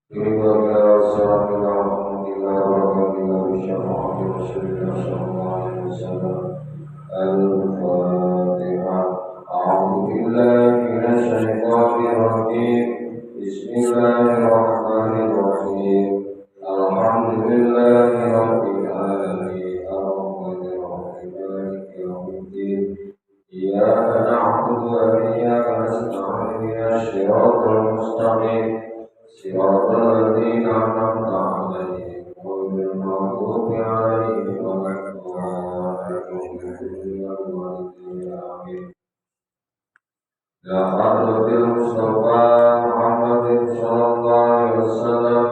Bismillahirrahmanirrahim. Alhamdulillahirrahmanirrahim. Ar-Rahmanirrahim. Maliki yaumiddin. Iyyaka na'budu wa iyyaka nasta'in. Ihdinas siratal mustaqim. Siratal ladzina an'amta 'alaihim ghairil maghdubi 'alaihim waladdallin. Amin. Ya Hadratil Mustafa Muhammadin sallallahu alaihi wasallam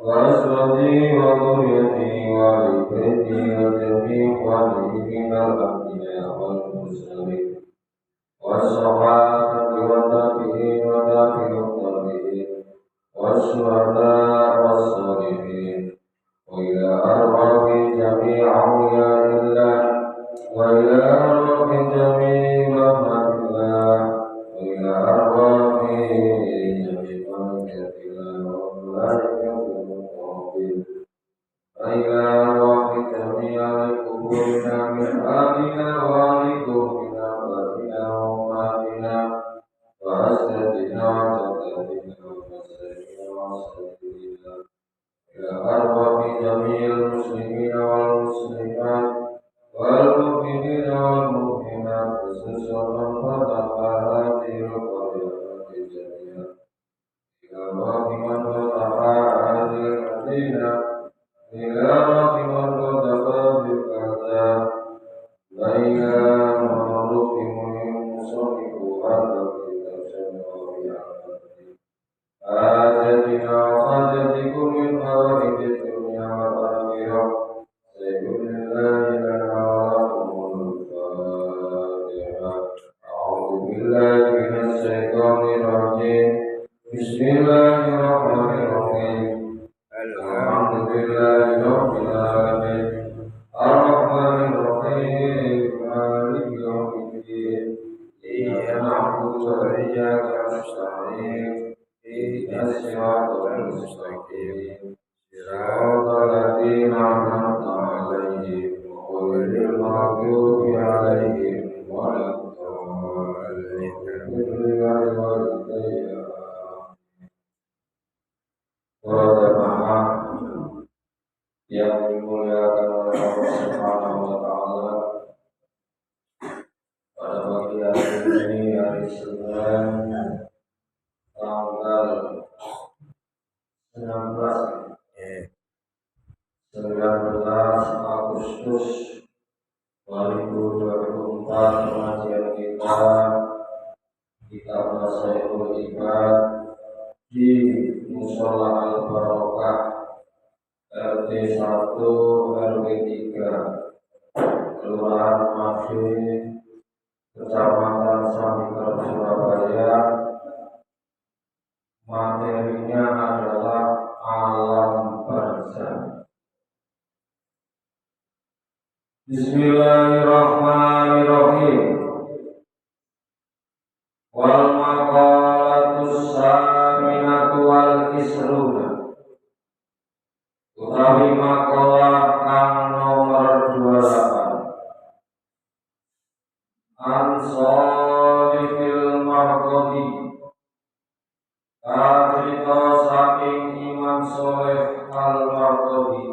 wa azwajihi wa dhurriyyatihi wa ahli baitihi wa jami'i ikhwanihi minal anbiya'i wal mursalin was-sahabati wa tabi'in wa tabi'ut tabi'in was-syuhada'i was-shalihin wa ila arwahi jami'i awliyaillah wa ila arwahi jami'i rahmatillah وإلى أرواح جميع ملائكته وملائكته المقربين وإلى أرواح جميع قبورنا من آبائنا وآبائكم من آبائنا وأمهاتنا وأجدادنا وجداتنا ومشايخنا وأساتذتنا إلى أرواح جميع المسلمين والمسلمات والمؤمنين والمؤمنات خصوصا من فتح هذه القريات جميعا إلى روح من فتح هذه المدينة إلى روح من فتح بكذا وإلى معروف من مصنف هذا الكتاب شمع بأحمده حاجتنا وحاجتكم من حوائج الدنيا والآخرة سيكون الله لنا ولكم الفاتحة. أعوذ بالله من الشيطان الرجيم. بسم الله الرحمن الرحيم. الحمد لله رب العالمين الرحمن الرحيم مالك يوم الدين إياك نعبد وإياك نستعين اهدنا الصراط المستقيم صراط الذين أنعمت عليهم غير المغضوب عليهم ولا الضالين. Para jamaah yang dimuliakan oleh Allah Subhanahu wa taala, pada pagi hari ini, hari Senin, tanggal 19 Agustus 2024, pengajian kita kitab Nasaihul Ibad di Mushola Al-Barokah RT 1 RW 3 Kelurahan Mafi, Kecamatan Samikar, Surabaya. Materinya adalah alam barzakh. Bismillahirrahmanirrahim. Wal maqalatus saminatu wal isruna. Utawi maqalah kang nomor 28. Ansolifil marqadi. Cerita saking Imam Sholeh Al-Marqadi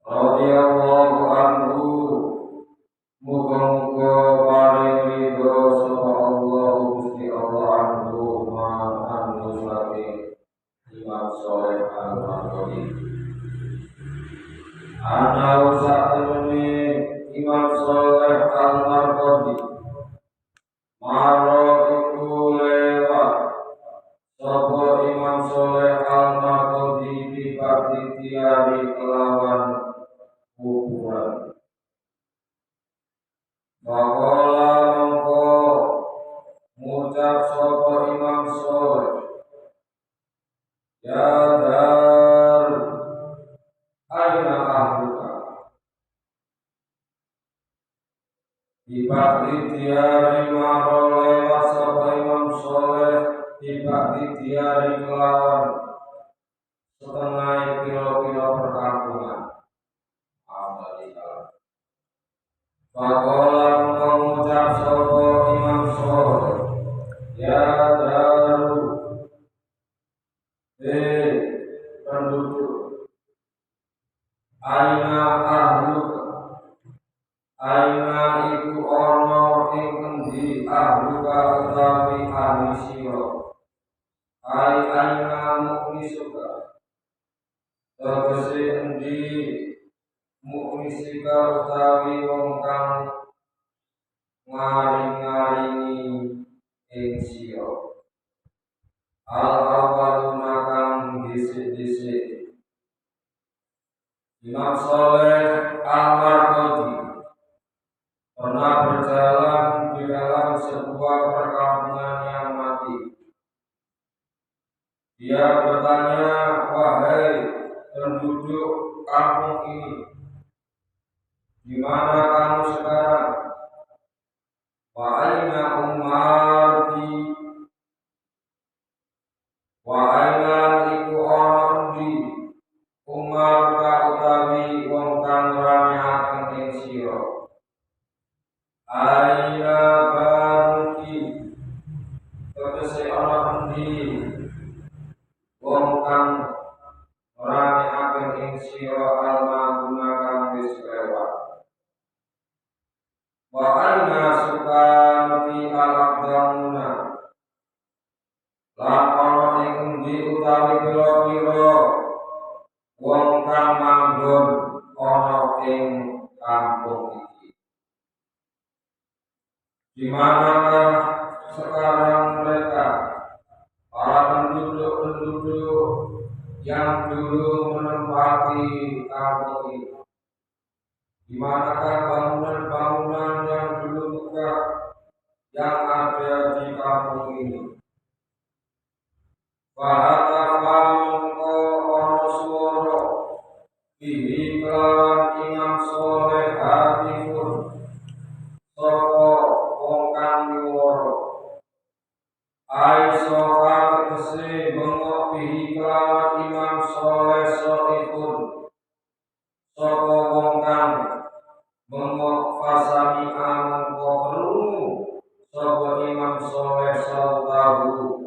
radhiyallahu anhu, muga-muga paring ridho sapa Allah Gusti Allah anhu saking Imam Sholeh Al-Marqadi. Ana satemene Imam Sholeh Al-Marqadi maro iku lewat sapa Imam Sholeh Al-Marqadi dibagi tiari kelawan kuburan. Makola mongko ngucap sapa Imam Sholeh, ya dar aina ahluka. Dibagi tiari maro lewat sapa Imam Sholeh dibagi tiari kelawan kelawan setengah piro-piro perkampungan. Alhamdulillah. Faqala mengucap sapa Imam Sholeh, ya daru, penduduk, aina ahluk, aina iku ana ing endi ahluka utawi ahli sira, aina mukmisuka, tegese endi mukmisika utawi wong kang ngaring-ngaringi ing sira, al-awwaluna kang dhisik-dhisik. Imam Sholeh Al-Marwazi pernah berjalan di dalam sebuah perkampungan yang mati. Dia bertanya, wahai penduduk kampung ini, di mana kamu sekarang? Wa aina ummati, wa aina iku ana endi ummaka utawi wong kang ramehaken ing sira, aina baruki, tegese ana endi wong kang ramehaken ing sira almaguna kang wis lewat. Wa aina sukanti al-aqdamuna, lan ana ing endi utawi pira-pira wong kang manggon ana ing kampung iki. Di manakah sekarang mereka, para penduduk-penduduk yang dulu menempati kampung ini? Di manakah bangunan-bangunan yang dulu megah yang ada di kampung ini? Fahatafa mongko ana swara bihi kelawan Imam Sholeh hatifun sapa wong kang nyuwara, ai sofa tegese bengok bihi kelawan Imam Sholeh soifun sapa wong kang bengok fasami mongko krungu sapa Imam Sholeh sautahu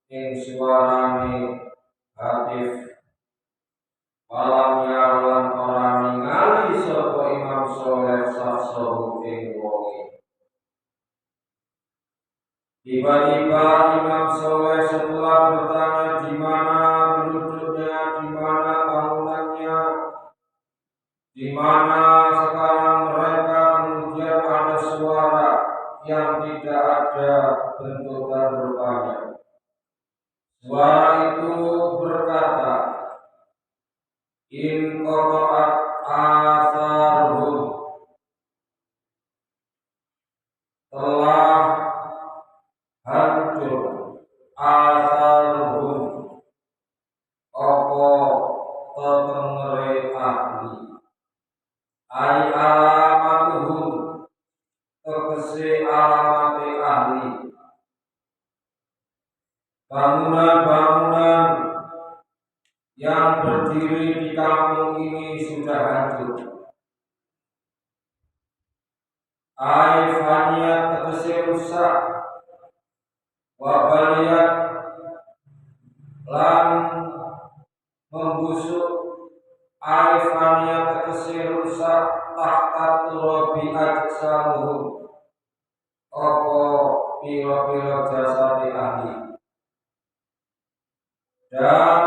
ing suarane hatif. Walam yalan ora ningali sapa Imam Sholeh saksohu ing wonge. Tiba-tiba Imam Sholeh setelah bertanya di mana penduduknya, di mana bangunannya, di mana sekarang mereka, kemudian ada suara yang tidak ada bentuk dan rupanya. Suara itu berkata, in qata'at atharuhum, telah hancur atharuhum apa tetengere ahli, ai alamatuhum tegese alamate ahli. Bangunan-bangunan yang berdiri di kampung ini sudah hancur. Aifaniyat tegese rusak, wabaliyat lan membusuk, aifaniyat tegese rusak, tahta turabi ajsamuhum apa pira-pira jasad ahli, dan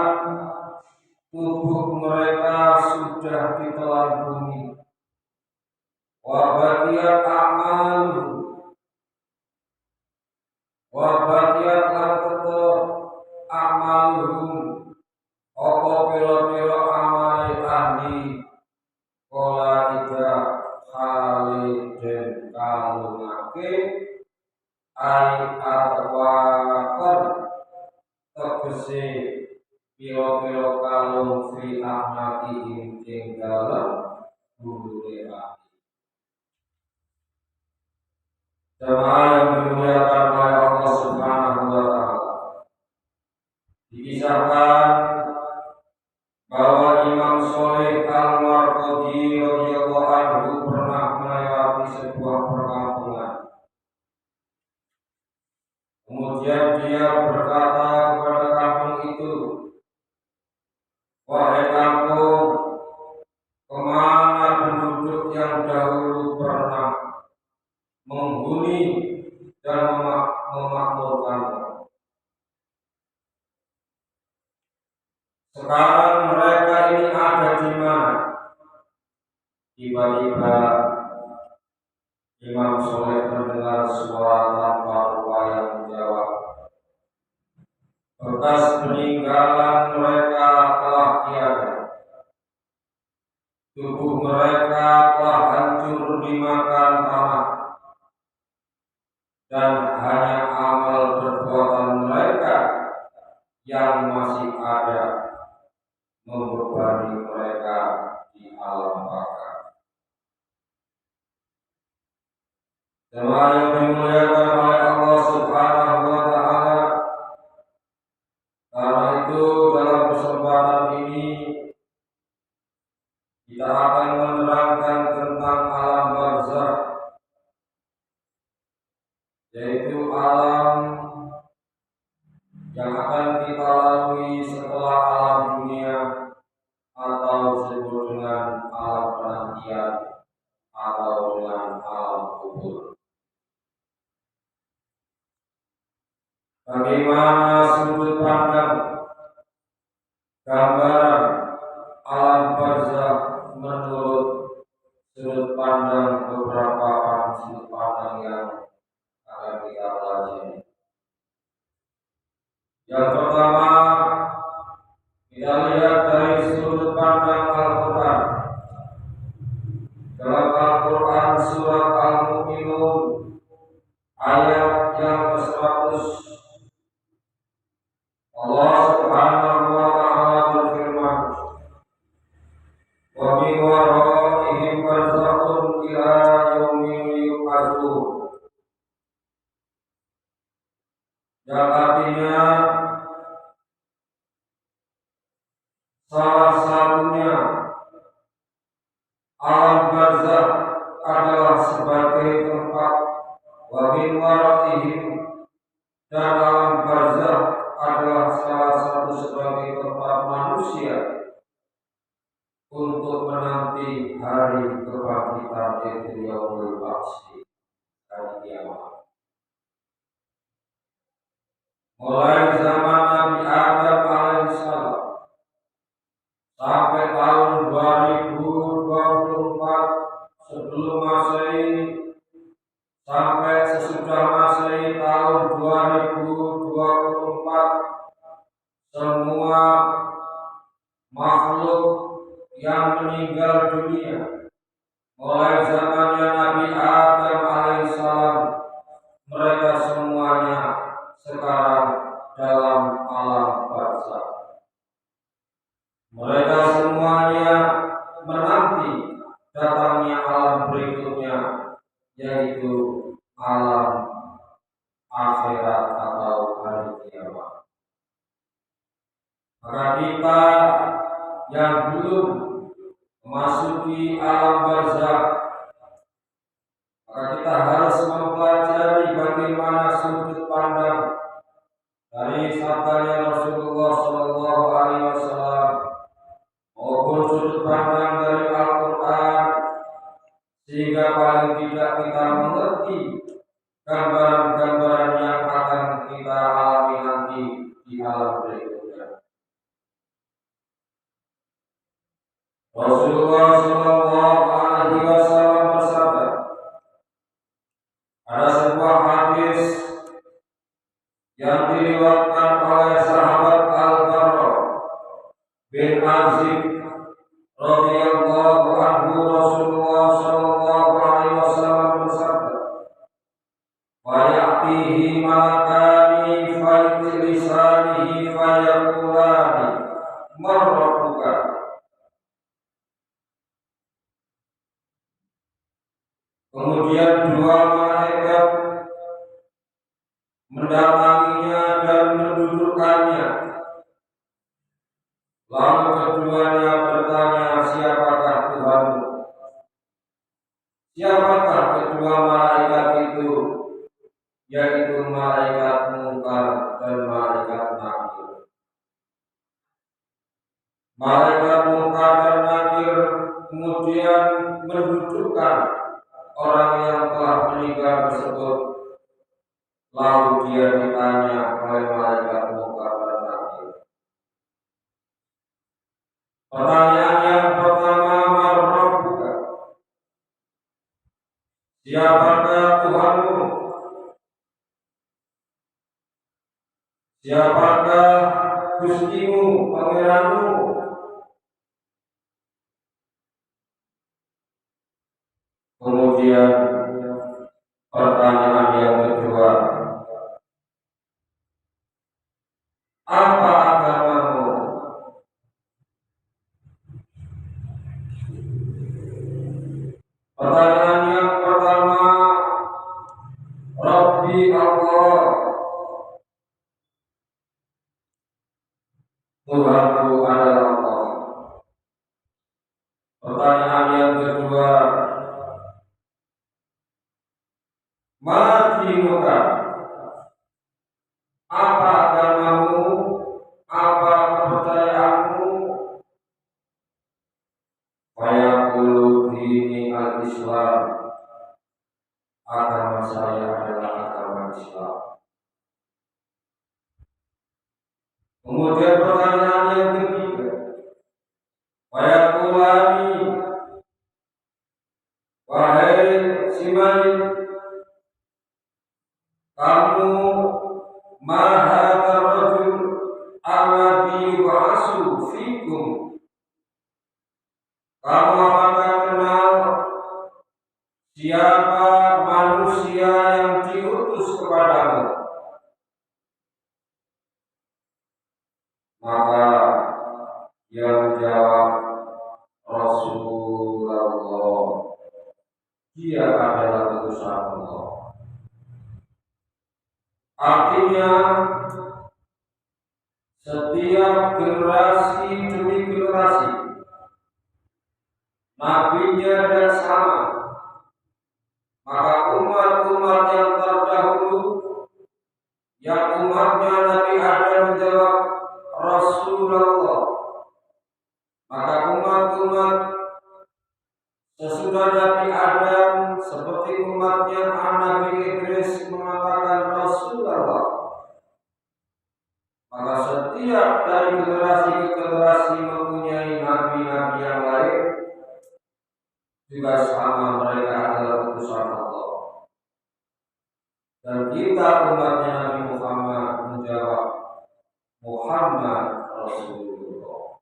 tubuh mereka sudah ditelan bumi. Wabatiyat amalu, wabatiyat lan tetep amaluhum apa pira-pira amale ahli, kala ida khaliden kalungake, ai atwakon tegese pira-pira kalung fi ahmati ing dalem gulune ati. Jemaah yang dimuliakan oleh Allah Subhanahu wa taala. Di kisah Dikisahkan bahwa Imam Sholeh Al-Marqadhi radhiyallahu anhu pernah melewati sebuah perkampungan. Kemudian dia berkata kepada kampung itu, "Wahai kampung, kemana penduduk yang dahulu pernah menghuni dan memakmurkanmu? Sekarang mereka ini ada di mana?" Tiba-tiba Imam Sholeh mendengar suara tanpa rupa yang menjawab, "Bekas peninggalan mereka telah tiada. Tubuh mereka telah hancur dimakan tanah, dan hanya amal perbuatan mereka yang masih ada membebani mereka di alam baka." Jemaah yang dimuliakan oleh Allah Subhanahu wa Ta'ala, karena itu dalam kesempatan ini kita akan menerangkan tentang alam barzakh, yaitu alam yang akan kita lalui setelah alam dunia, atau disebut dengan alam penantian, atau dengan alam kubur. Bagaimana sudut pandang gambaran alam barzakh menurut sudut pandang beberapa sudut pandang yang akan kita pelajari. Yang pertama, kita lihat dari sudut pandang Al-Quran. Dalam Al-Quran surat Al-Mu'minun ayat yang ke-100, Allah Subhanahu wa Ta'ala berfirman, "Wa min waraihim barzakhun ila yaumi yub'atsun." Yang artinya salah satunya alam barzakh adalah sebagai tempat, wa min waraihim, dan alam barzakh adalah salah satu sebagai tempat manusia untuk menanti hari kebangkitan, yaitu yaumul ba'ts, hari kiamat. Mulai zaman Nabi Adam alaihissalam sampai tahun 2024 sebelum Masehi, sampai sesudah Masehi tahun 2024, semua makhluk yang meninggal dunia mulai zamannya Nabi Adam alaihissalam, mereka semuanya sekarang dalam alam barzakh. Mereka semuanya menanti datangnya alam berikutnya, yaitu alam akhirat atau hari kiamat. Maka kita yang belum memasuki alam barzakh, maka kita harus mempelajari bagaimana sudut pandang dari sabdanya Rasulullah Shallallahu Alaihi Wasallam maupun sudut pandang dari Al-Quran, sehingga paling tidak kita mengerti gambaran-gambaran yang akan kita alami nanti di alam berikutnya. Rasulullah Shallallahu Alaihi Wasallam bersabda, ada sebuah hadis yang diriwayatkan oleh sahabat Al-Bara bin Azib radhiyallahu anhu. Rasulullah Shallallahu Alaihi Wasallam bersabda, "Wa ya'tihi malakani fa lisanihi fa yaqulani man rabbuka." Kemudian dua malaikat mendatanginya dan mendudukkannya Lalu keduanya bertanya, siapakah Tuhanmu? Siapakah kedua malaikat itu? Yaitu malaikat Munkar dan malaikat Nakir. Malaikat Munkar dan Nakir kemudian mendudukkan orang yang telah meninggal tersebut. Lalu dia ditanya oleh malaikat Munkar dan Nakir. Pertanyaan yang pertama, Man Rabbuka? Siapakah Tuhanmu? Siapakah Gustimu, Pangeranmu? Kemudian pertanyaan yang kedua, apa agamamu? Pertanyaan yang pertama, Rabbi Allah, Tuhanku adalah Allah. Pertanyaan yang kedua, Ma dinuka? Apa agamamu? Apa kepercayaanmu? Fayaqulu dini al-Islam. Agama saya adalah agama Islam. Kemudian pertanyaan yang ketiga, Fayaqulani, wahai si Malik, kamu maha rajul alladhi ba'asu fikum. Kamu apakah kenal siapa manusia yang diutus kepadamu? Maka dia menjawab, Rasulullah, dia adalah utusan Allah. Artinya setiap generasi demi generasi nabinya dan sama, maka umat-umat yang terdahulu yang umatnya Nabi Adam menjawab Rasulullah, maka umat-umat sesudah Nabi Adam seperti umatnya Nabi Idris mengatakan Rasulullah. Maka setiap dari generasi ke generasi mempunyai nabi-nabi yang lain, juga sama mereka adalah utusan Allah. Dan kita umatnya Nabi Muhammad menjawab Muhammad Rasulullah.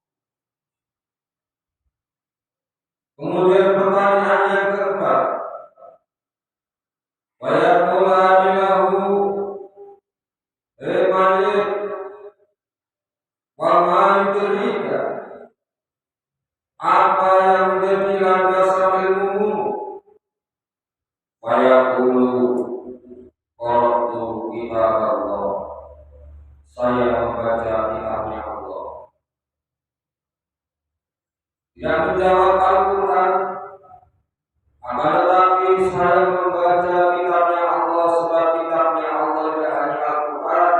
Kemudian pertanyaan yang keempat, wa yaqulani lahu, Malik, wa ma yudrika, apa yang menjadi landasan ilmumu? Wa yaqulu, qara'tu kitab Allah, saya membaca kitabnya Allah. Tidak menjawab Al-Quran, akan tetapi saya membaca kitabnya Allah sebab kitabnya Allah tidak hanya Al-Quran.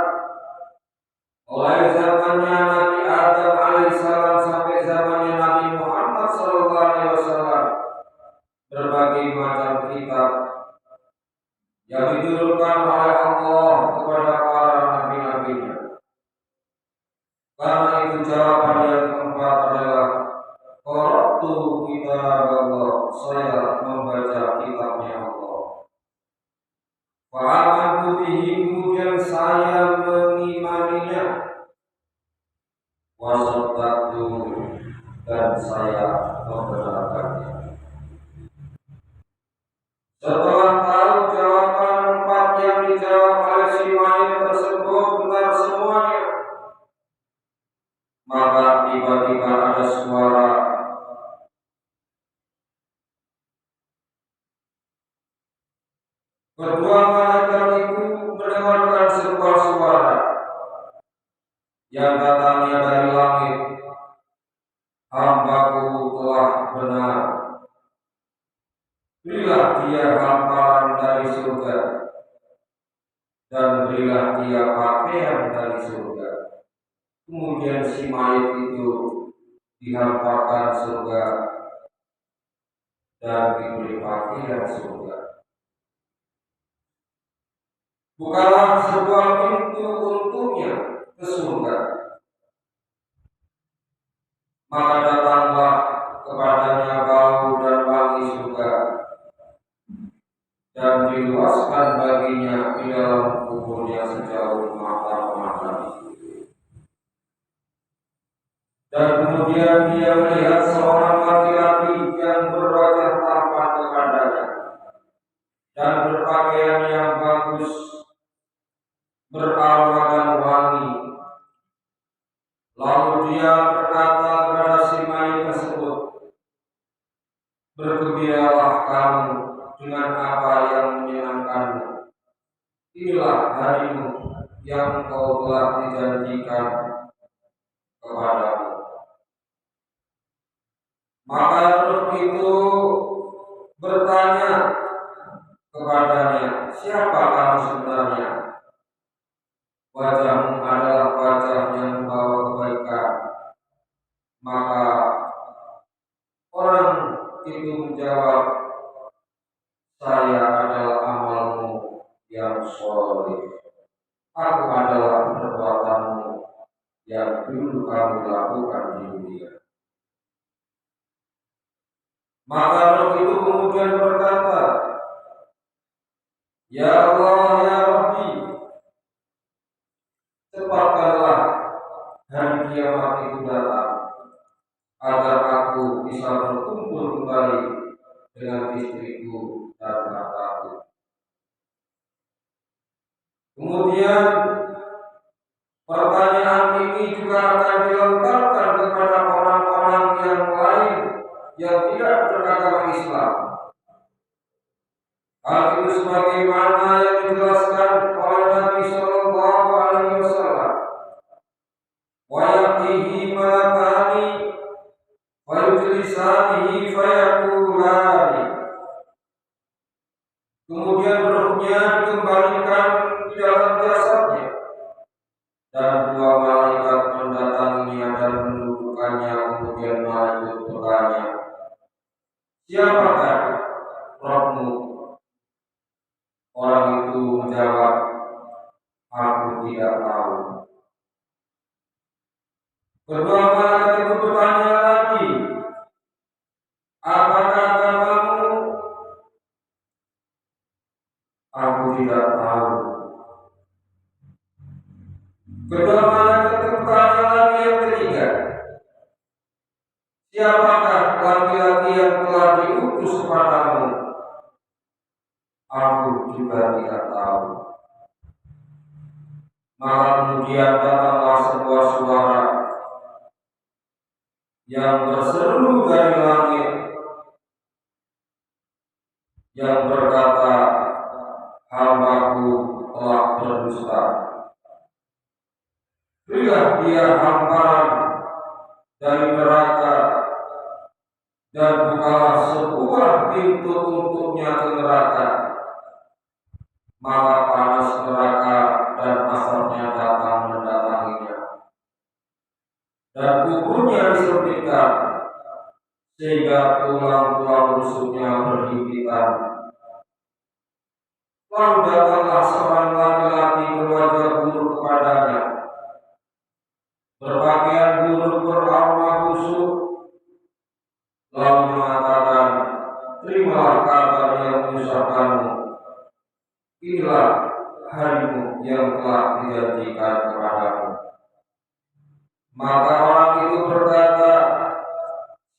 Mulai zamannya Nabi Adam alaihissalam sampai zamannya Nabi Muhammad sallallahu alaihi wasallam, berbagai macam kitab yang diturunkan oleh Allah kepada para nabi-nabinya. Karena itu jawaban yang keempat adalah qara'tu kitab Allah, saya membaca kitabnya Allah. Fa'amantu bihi, kemudian saya mengimaninya. Wa saddaqtu, dan saya membenarkannya. Setelah tahu jawaban empat yang dijawab oleh si mayit tersebut benar semuanya, maka tiba-tiba ada suara, kedua malaikat itu mendengarkan sebuah suara yang datangnya dari langit dia hamparan dari surga, dan berilah dia pakaian dari surga. Kemudian si mayit itu dihamparkan surga dan diberi pakaian surga. Bukalah sebuah pintu untuknya ke surga. Maka datanglah kepadanya bau dan wangi surga, dan diluaskan baginya di dalam kuburnya sejauh mata memandang. Dan kemudian dia melihat seorang laki-laki yang berwajah tampan kepadanya dan berpakaian yang bagus, beraroma dan wangi. Lalu dia berkata kepada si mayit tersebut, "Bergembiralah kamu dengan apa yang menyenangkanmu. Inilah harimu yang kau telah dijanjikan kepadamu." Maka roh itu bertanya kepadanya, "Siapa kamu sebenarnya?" "Wajahmu adalah wajah yang membawa kebaikan." Maka orang itu menjawab, "Saya adalah amalmu yang soleh. Aku adalah perbuatanmu yang dulu kamu lakukan di dunia." Maka roh itu kemudian berkata, "Ya Allah, ya Rabbi, cepatkanlah hari kiamat itu datang, agar aku bisa berkumpul kembali dengan istriku dan hartaku." Kemudian pertanyaan ini juga akan dilontarkan kepada orang-orang yang lain yang tidak beragama Islam. Hal itu sebagaimana yang dijelaskan oleh Nabi Shallallahu Alaihi Wasallam. "Wa yaqihi malakani wa yujlisanihi fayaqulani." Kemudian rohnya dikembalikan di dalam jasadnya, dan dua malaikat mendatanginya dan mendudukkannya. Kemudian malaikat bertanya, "Siapakah rohmu?" Orang itu menjawab, "Aku tidak tahu." Kedua malaikat itu bertanya lagi, "Apakah agamamu?" "Aku tidak tahu." Kedua malaikat itu bertanya lagi yang ketiga, "Siapakah laki-laki yang telah diutus kepadamu?" "Aku juga tidak tahu." Maka kemudian datanglah sebuah suara yang berseru dari langit yang berkata, "Hamba-Ku telah berdusta. Berilah dia hamparan dari neraka, dan bukalah sebuah pintu untuknya ke neraka." Maka panas neraka dan asapnya datang mendatanginya, dan kuburnya disempitkan sehingga tulang-tulang rusuknya berhimpitan. Lalu datanglah seorang laki-laki berwajah buruk kepadanya, berpakaian buruk beraroma busuk, lalu mengatakan, "Terimalah kabar yang menyusahkanmu. Inilah harimu yang telah dijanjikan kepadamu." Maka orang itu berkata,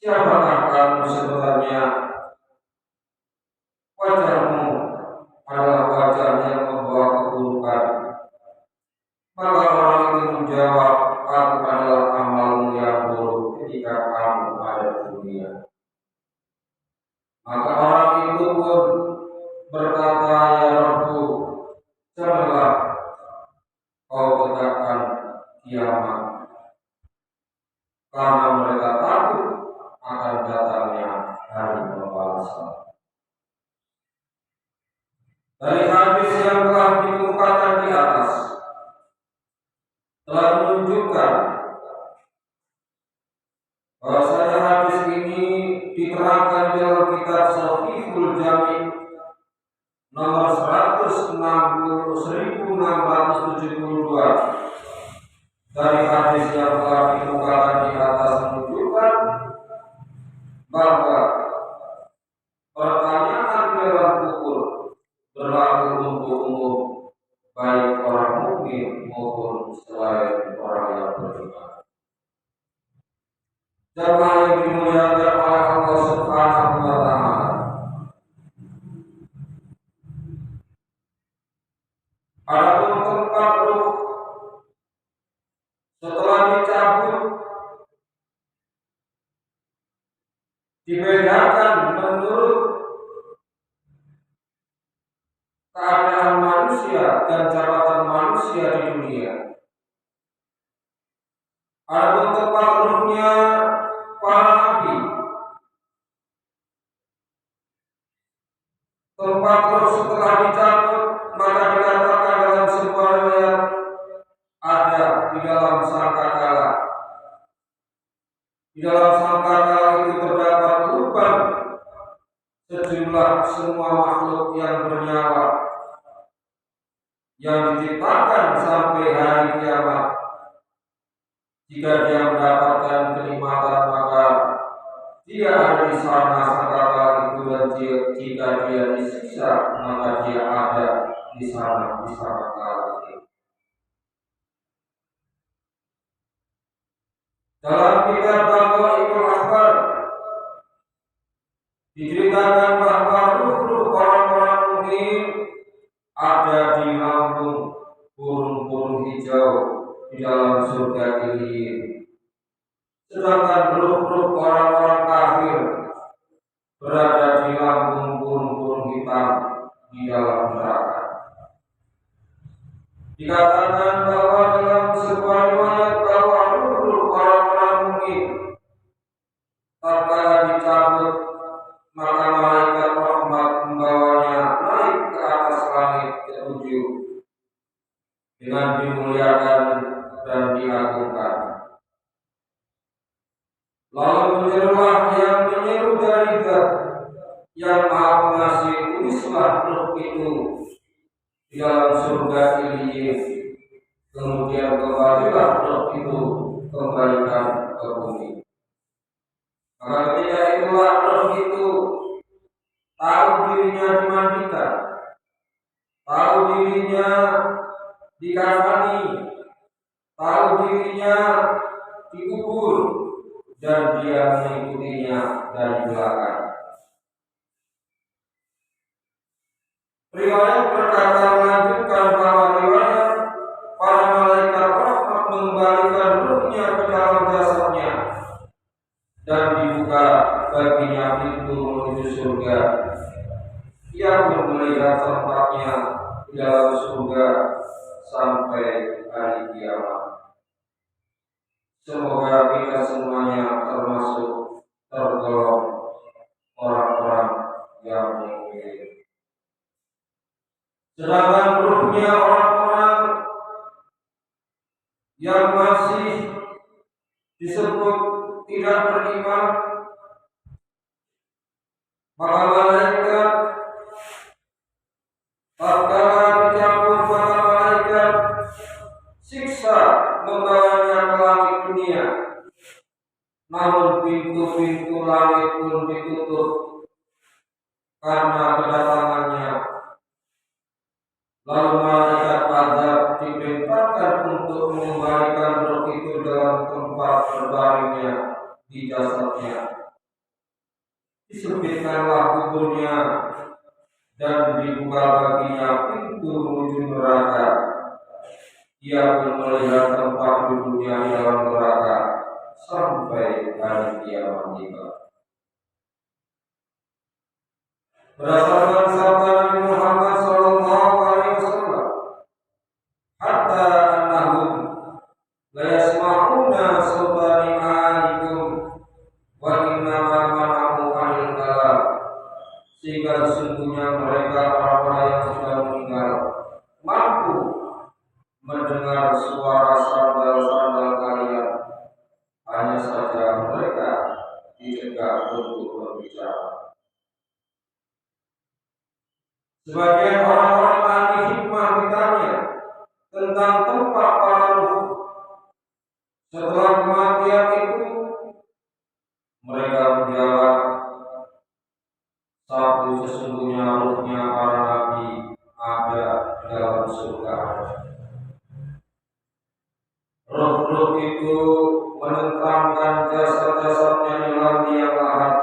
"Siapakah kamu sebenarnya?" "Wajahmu adalah wajah yang membawa keburukan." Maka orang itu menjawab, "Aku adalah amalmu yang buruk ketika kamu ada di dunia." Maka orang itu pun berkata, "Ya Rabbu, janganlah kau tegakkan kiamat, karena mereka takut akan datangnya hari pembalasan." kitab Sahihul Jami nomor 160672 dari hadis yang telah dikemukakan di atas menunjukkan bahwa pertanyaan dalam kubur berlaku untuk umum, baik orang mukmin maupun selain orang yang beriman. Jamaah yang dimuliakan oleh Allah Subhanahu wa Ta'ala, adapun tempat ruh setelah dicabut dibedakan menurut keadaan manusia dan jabatan manusia di dunia. Adapun tempat ruhnya para nabi, tempat ruh setelah dicabut maka dikatakan dalam sebuah riwayat ada di dalam sangkakala. Di dalam sangkakala itu terdapat lubang sejumlah semua makhluk yang bernyawa yang diciptakan sampai hari kiamat. Jika dia mendapatkan kenikmatan maka dia ada di sana sangkakala itu, dan jika dia disiksa maka dia ada di sana di sangkakala itu. Dalam kitab Baqaul Akhbar diceritakan bahwa ruh-ruh orang-orang mukmin ada di lambung burung-burung hijau di dalam surga ini, sedangkan ruh-ruh orang-orang kafir berada di lambung burung-burung hitam di dalam neraka. Dikatakan bahwa dalam sebuah riwayat bahwa ruh-ruh orang-orang mukmin tatkala dicabut maka malaikat rahmat membawanya naik ke atas langit ketujuh dengan dimuliakan dan diagungkan. Lalu menyerulah yang menyeru dari Zat yang Maha Pengasih, tulislah ruh itu di dalam surga ini. Kemudian kembalilah ruh itu, kembalikan ke bumi. Maka ketika itulah roh itu tahu dirinya dimandikan, tahu dirinya dikafani, tahu dirinya dikubur, dan dia mengikutinya dari belakang. Riwayat berkata melanjutkan bahwa riwayat para malaikat rahmat mengembalikan ruhnya ke dalam jasadnya dan dibuka baginya pintu menuju surga. Ia pun melihat tempatnya di dalam surga sampai hari kiamat. Semoga kita semuanya termasuk tergolong orang-orang yang mukmin. Sedangkan ruhnya orang-orang yang masih disebut tidak beriman, maka malaikat tatkala dicabut maka malaikat siksa membawanya ke langit dunia. Namun pintu-pintu langit pun ditutup karena kedatangannya. Lalu malaikat azab diperintahkan untuk mengembalikan roh itu dalam tempat berbaringnya di jasadnya. Disempitkanlah kuburnya dan dibuka baginya pintu menuju neraka. Ia pun melihat tempat duduknya di dalam neraka sampai hari kiamat tiba. Berdasarkan sabda Nabi Muhammad sallallahu alaihi wasallam, hatta annahum la yasma'una sauta ni'alikum wa innama mana'u anil kalam, sehingga sesungguhnya mereka orang-orang yang sudah meninggal mampu mendengar suara sandal-sandal kalian, hanya saja mereka dicegah untuk berbicara. Sebagian orang-orang ahli hikmah ditanya tentang tempat para ruh setelah kematian itu, mereka menjawab, satu, sesungguhnya ruhnya para nabi ada di dalam surga. Ruh-ruh itu menenteramkan jasad-jasadnya di dalam liang lahat,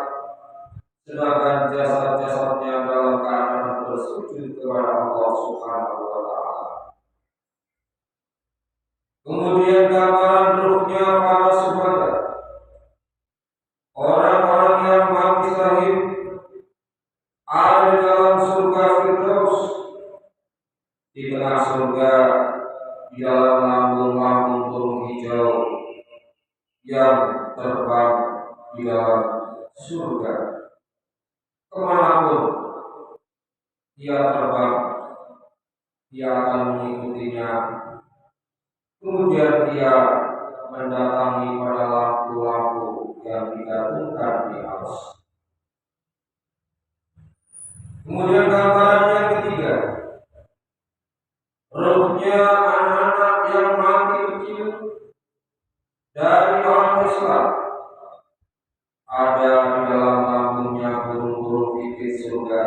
sedangkan jasad-jasadnya dalam keadaan bersujud kepada Allah Subhanahu wa Ta'ala. Kemudian gambaran ruhnya para syuhada, orang-orang yang mati syahid, ada di dalam surga Firdaus, di tengah surga, di dalam lambung-lambung burung hijau yang terbang di dalam surga. Kemanapun dia terbang, dia akan mengikutinya. Kemudian dia mendatangi pada lampu-lampu yang digantungkan di atas. Kemudian gambaran yang ketiga, ruhnya anak-anak yang mati kecil dari orang Islam, ada di dalam lambungnya burung-burung pipit surga.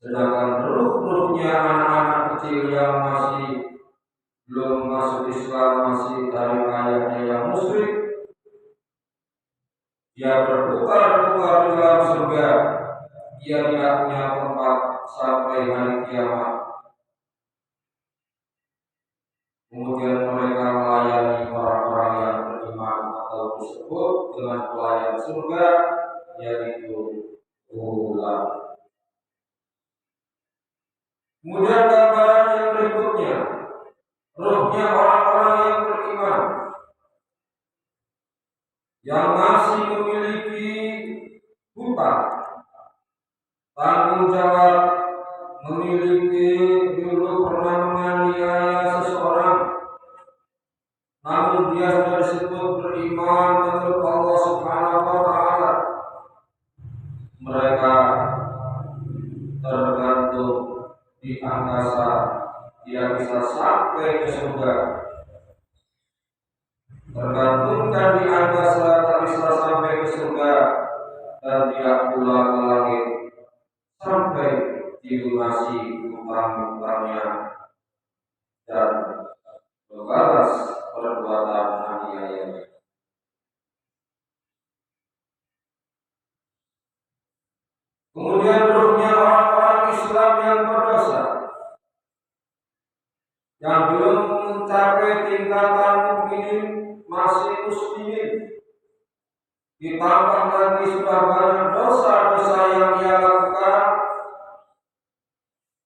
Sedangkan ruh-ruhnya anak-anak kecil yang masih belum masuk Islam, masih dari ayahnya yang musyrik, dia berputar-putar di dalam surga. Dia tidak punya tempat sampai hari kiamat. Kemudian mereka melayani orang-orang yang beriman atau disebut dengan pelayan surga, yaitu ular. Kemudian gambaran yang berikutnya, ruhnya orang-orang yang beriman, yang masih memiliki hutang, tanggung jawab, memiliki dulu pernah menganiaya seseorang, namun dia sudah disebut beriman menurut Allah Subhanahu wa Ta'ala. Mereka tergantung di angkasa, dia bisa sampai ke surga. Tergantungkan di angkasa, tak bisa sampai ke surga, dan tidak pula ke langit sampai dilunasi utang-utangnya dan membalas perbuatan aniaya. Kemudian ruhnya orang-orang Islam yang berdosa, yang belum mencapai tingkatan mukminin, masih muslimin, ditambah lagi sudah banyak dosa-dosa yang ia lakukan.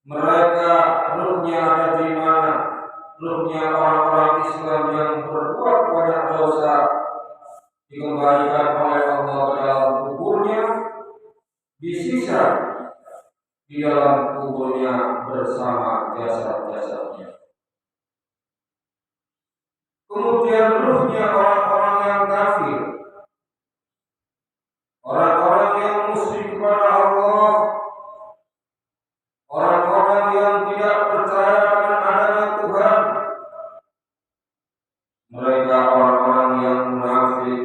Mereka ruhnya ada di mana? Ruhnya orang-orang Islam yang berbuat banyak dosa dikembalikan oleh Allah ke dalam kuburnya, disisa di dalam kuburnya bersama jasad-jasadnya. Kemudian ruhnya orang-orang yang kafir, orang-orang yang musyrik kepada Allah, orang-orang yang tidak percaya dengan adanya Tuhan, mereka orang-orang yang munafik,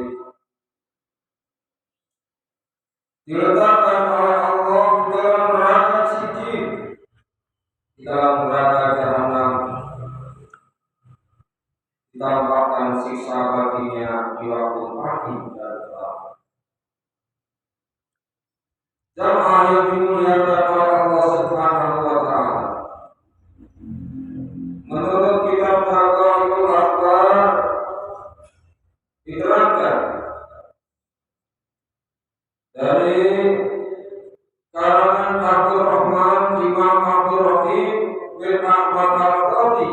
diletakkan oleh Allah di dalam neraka Sijin, di dalam neraka Jahanam, ditampakkan siksa baginya di waktu pagi dan petang. Jamaah yang dimuliakan oleh Allah Subhanahu wa Ta'ala, menurut kitab Taqwaul Akbar diterangkan dari karangan Abdul Rahman Imam Abdul Rahim bin Ahmad Al-Qadi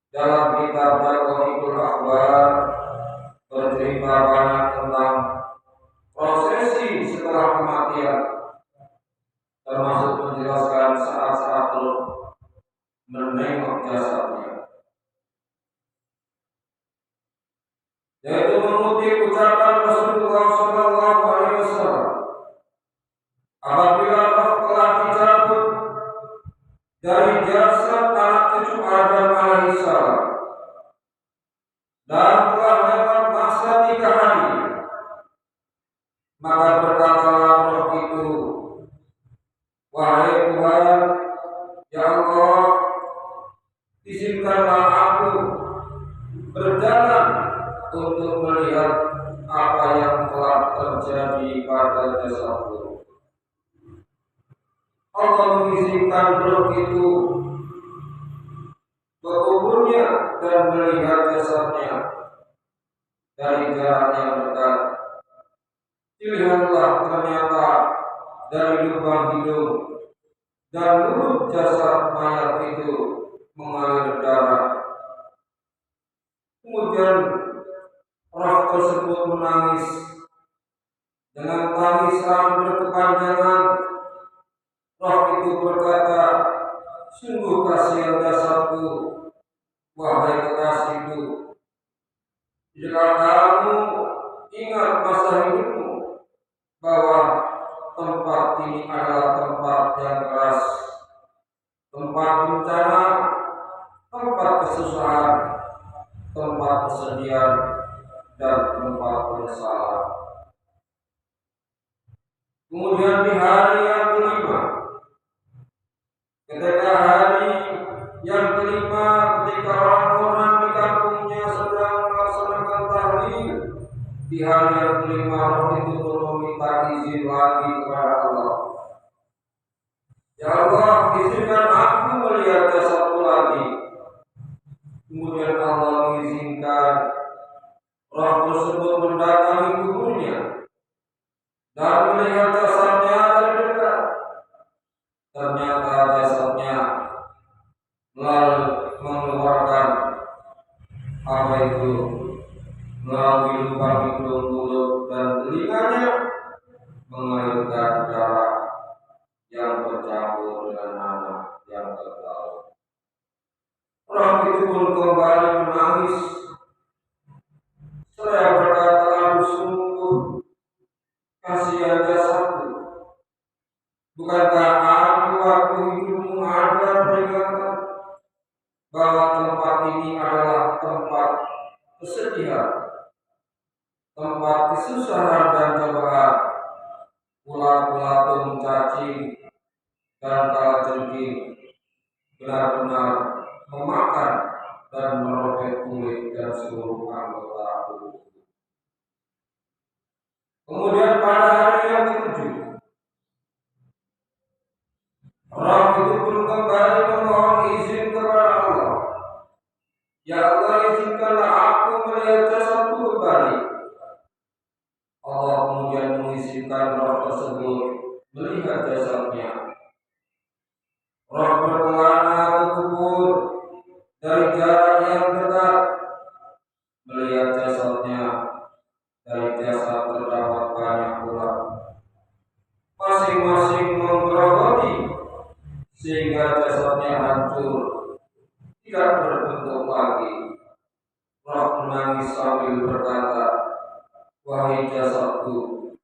dalam kitab Taqwaul Akbar bercerita banyak tentang prosesi setelah kematian, termasuk menjelaskan saat-saat ruh menengok jasadnya, yaitu mengutip ucapan Rasulullah SAW, apabila roh telah dijalankan dari jasad anak cucu Adam alaihissalam, dan telah lewat masa 3 hari. Maka berkatalah roh itu, wahai Tuhan, ya Allah, izinkanlah aku berjalan untuk melihat apa yang telah terjadi pada jasadku. Allah mengizinkan roh itu ke kuburnya dan melihat jasadnya dari jarak yang dekat. Dilihatlah ternyata dari lubang hidung dan mulut jasad mayat itu mengalir darah. Kemudian roh tersebut menangis dengan tangisan berkepanjangan. Roh itu berkata, sungguh kasihan jasadku, wahai kekasihku. Jika kamu ingat masa hidupmu, bahwa tempat ini adalah tempat yang keras, tempat bencana, tempat kesusahan, tempat kesedihan, dan tempat penyesalan. Kemudian di hari yang kelima, ketika ketika orang-orang di kampungnya sedang melaksanakan tahlil, di hari yang kelima roh itu pun meminta izin lagi kepada Allah. Ya Allah, izinkan aku melihat jasadku lagi. Kemudian Allah mengizinkan roh tersebut mendatangi kuburnya dan melihat jasadnya dari dekat. Ternyata jasadnya mengeluarkan apa itu, melalui lubang hidung, mulut, dan telinganya mengalirkan darah yang bercampur dengan nanah yang tebal. Roh itu pun kembali menangis. Saya berkata, sungguh kasihan jasadku. Bukankah aku waktu hidupmu ada peringatan bahwa tempat ini adalah tempat kesedihan, tempat kesusahan dan cobaan, ular-ular mencacing dan kalajengking benar-benar memakan dan merobek kulit dan seluruh anggota tubuh. Kemudian pada hari yang ke-7, roh itu pun kembali memohon izin kepada Allah. Ya Allah, izinkanlah aku melihat jasadku kembali. Allah kemudian mengizinkan roh tersebut melihat jasadnya. Roh berkelana ke kubur dari jarak yang dekat, melihat jasadnya. Dari jasad terdapat banyak ular, masing-masing menggerogoti sehingga jasadnya hancur, tidak berbentuk lagi. Roh menangis sambil berkata, wahai jasadku,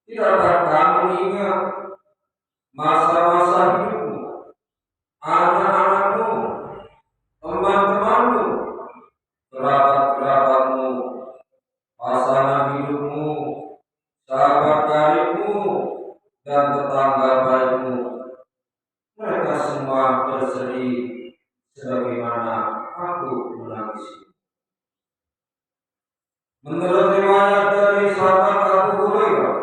tidakkah kamu ingat masa-masa hidupmu, anak-anakmu, teman-temanmu, kerabat-kerabatmu, pasangan hidupmu, sahabat karibmu, dan tetangga baikmu? Mereka semua bersedih sebagaimana aku menangis. Menurut riwayat dari sahabat Abu Hurairah,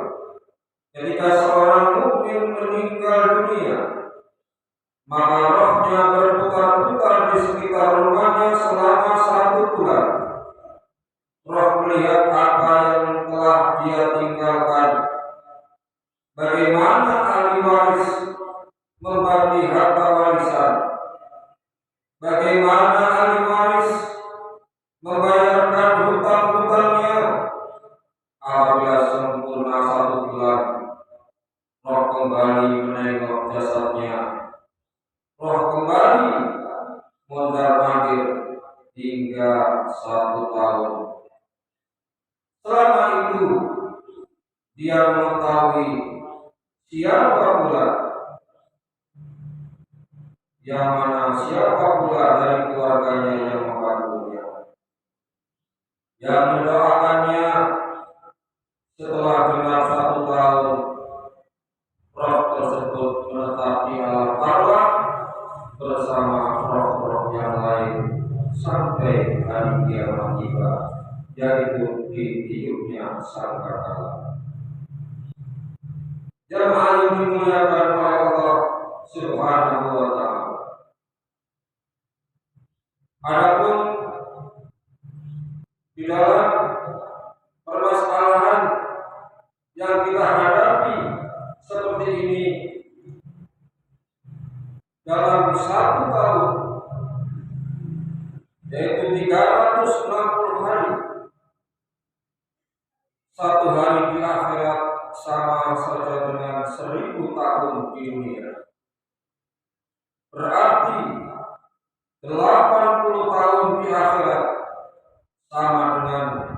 ketika seorang mukmin meninggal dunia, maka rohnya berputar-putar di sekitar rumahnya selama 1 bulan. Roh melihat apa yang telah dia tinggalkan, bagaimana ahli waris membagi harta warisan, bagaimana ahli waris membayarkan hutang-hutangnya. Apabila sempurna 1 bulan, roh kembali menengok jasadnya. Roh kembali mondar-mandir hingga 1 tahun. Selama itu dia mengetahui siapa pula yang mana siapa pula dari keluarganya yang membantunya, yang mendoakannya setelah genap 1 tahun roh tersebut menetap di alam arwah bersama roh-roh yang lain sampai hari kiamat tiba, yaitu di tiupnya sangkakala. Jemaah yang dimuliakan oleh Allah Subhanahu wa Ta'ala. Adapun di dalam permasalahan yang kita hadapi seperti ini dalam 1 tahun, yaitu 360 hari, 1 hari di akhirat sama saja dengan 1000 tahun di dunia. Berarti 80 tahun di akhirat sama dengan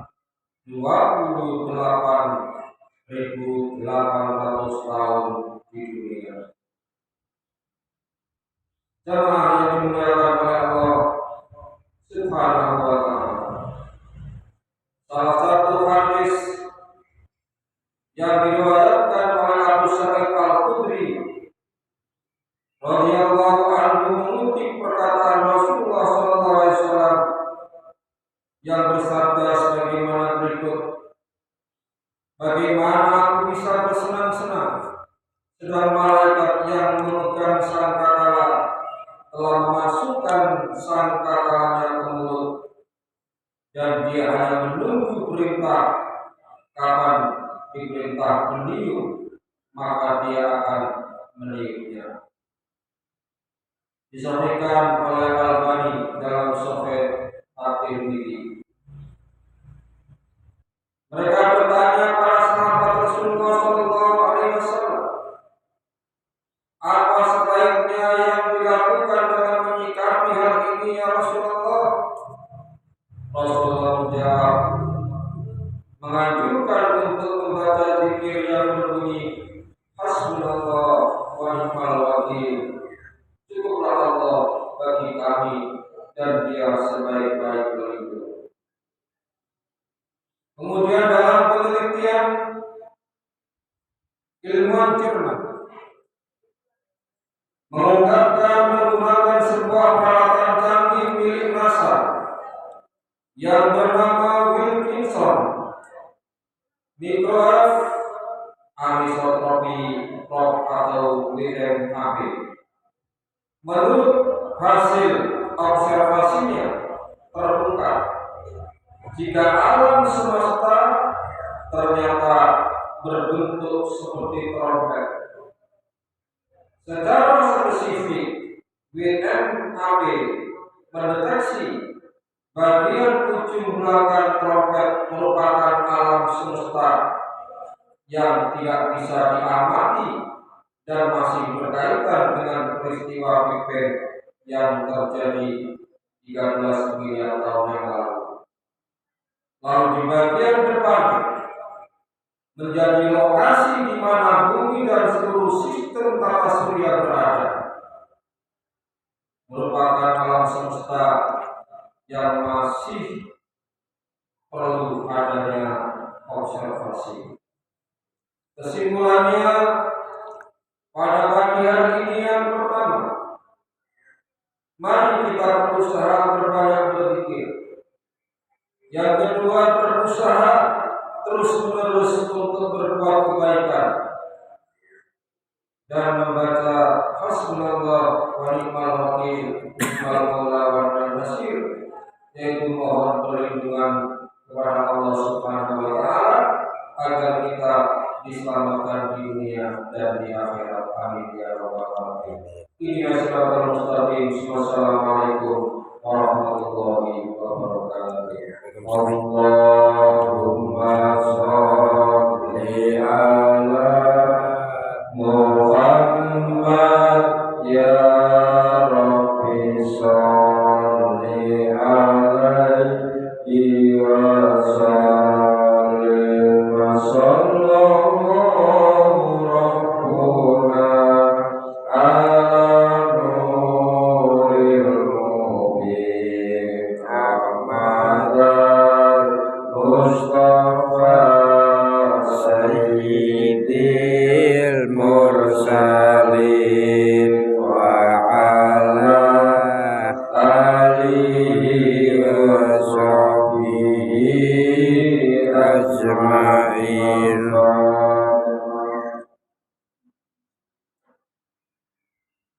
28.800 tahun di dunia. Jemaah yang dimuliakan oleh Allah Subhanahu wa Ta'ala. Salah satu hadis yang diriwayatkan oleh Abu Sa'id Al-Khudri radhiyallahu anhu mengutip perkataan Rasulullah sallallahu alaihi wasallam yang bersabda sebagaimana berikut: bagaimana aku bisa bersenang-senang sedang malaikat yang memegang sangkakala telah memasukkan sangkakalanya ke mulut dan dia hanya menunggu perintah, kapan diperintah meniup maka dia akan meniupnya. Disampaikan oleh Al-Albani dalam Sahih At-Tirmidzi. Mereka bertanya para sahabat Rasulullah sallallahu alaihi wasallam, apa sebaiknya yang dilakukan dalam menyikapi hal ini ya Rasulullah? Rasulullah menjawab, menganjurkan untuk membaca zikir yang berbunyi Hasbunallah wa ni'mal wakil. Cukuplah Allah bagi kami dan Dia sebaik-baik pelindung. Kemudian dalam penelitian ilmuwan Jerman mengungkapkan menggunakan sebuah peralatan canggih milik NASA yang bernama Wilkinson Microwave Anisotropy Probe atau WMAP. Menurut hasil observasinya terungkap jika alam semesta ternyata berbentuk seperti trompet. Secara spesifik, WMAP mendeteksi bagian ujung belakang trompet merupakan alam semesta yang tidak bisa diamati dan masih berkaitan dengan peristiwa Big Bang yang terjadi 13 miliar tahun yang lalu. Lalu di bagian depan menjadi lokasi di mana bumi dan seluruh sistem tata surya berada, merupakan alam semesta yang masih perlu adanya observasi. Kesimpulannya, pada pagi hari ini yang pertama, mari kita berusaha berbanyak berzikir. Yang kedua, berusaha terus-menerus untuk berbuat kebaikan dan membaca Hasbunallah wa ni'mal wakil, ni'mal maula wa ni'mal nasir, yaitu mohon perlindungan kepada Allah Subhanahu wa Ta'ala agar kita diselamatkan di dunia dan di akhirat. Amin ya rabbal alamin. Ini siratal mustaqim. Wassalamualaikum